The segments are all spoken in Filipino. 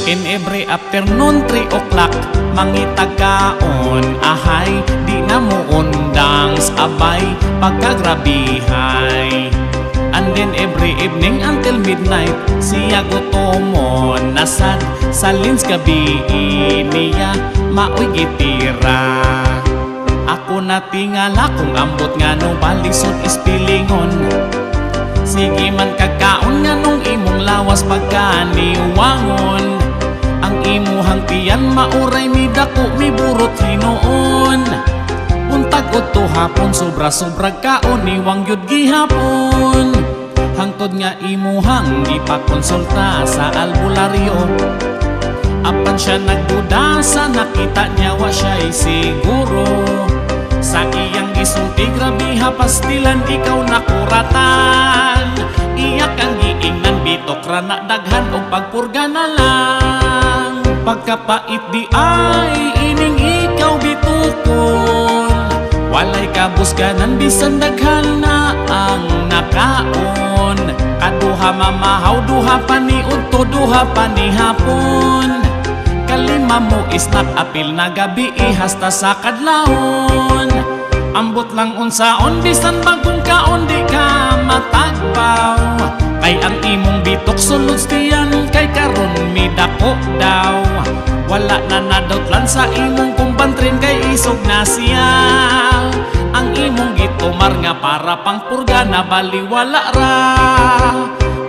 In every afternoon 3 o'clock mangitagkaon ahay di na mo undang sabay pagkagrabihay. And then every evening until midnight siya gutomon nasad sa lins gabi niya maoy gitira. Ako natingala kung ambot nga no balisod ispilingon. Sige man kagkaon nga nung imong lawas pagkaniwangon. Ang imuhang tiyan mauray mi dako mi burot hinoon. Untag to hapon sobra-sobra kaon niwang yud gihapon. Hangtod nga imuhang ipakonsulta sa albularyo. Apan siya nagduda sa nakita niya wa siya'y siguro. Sa iyang gisulti grabe hapastilan ikaw nakuratan. Iyak ang giingnan bitok rana daghan o pagpurga na lang. Pagkapait di ay ining ikaw bitukon. Walay kabusganan bisan daghan na ang nakaon. Kaduha mamahaw duha pa ni udto duha pa ni hapon. Kalima mo isnap apil na gabi hasta sa kadlawon. Ambot lang unsaon bisan bagong kaon di ka matagbaw. Kay ang imong bitok sulod tiyan kay karon midako daw. Wala na nadotlan sa imong kumpantrin kay isog na siya. Ang imong gitumar nga para pang purga na baliwala ra.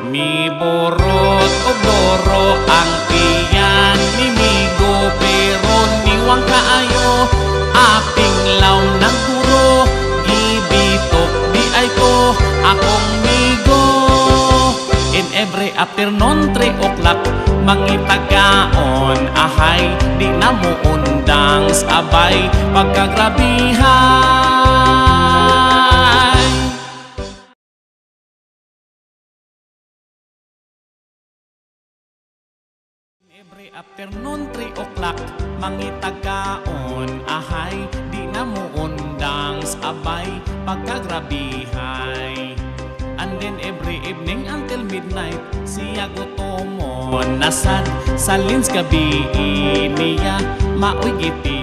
Mi borot o doro ang tiyan ni migo pero niwang kaayo. Aping law ng guro gibitok di ay ko akong migo. In every afternoon 3 o'clock mangitagaon ahay di na mo undang sabay pagkagrabihay. Every afternoon 3 o'clock mangitagaon ahay di na mo undang sabay pagkagrabihay. And then every evening until midnight siya gutomon nasad sa lins gabi niya maoy giti.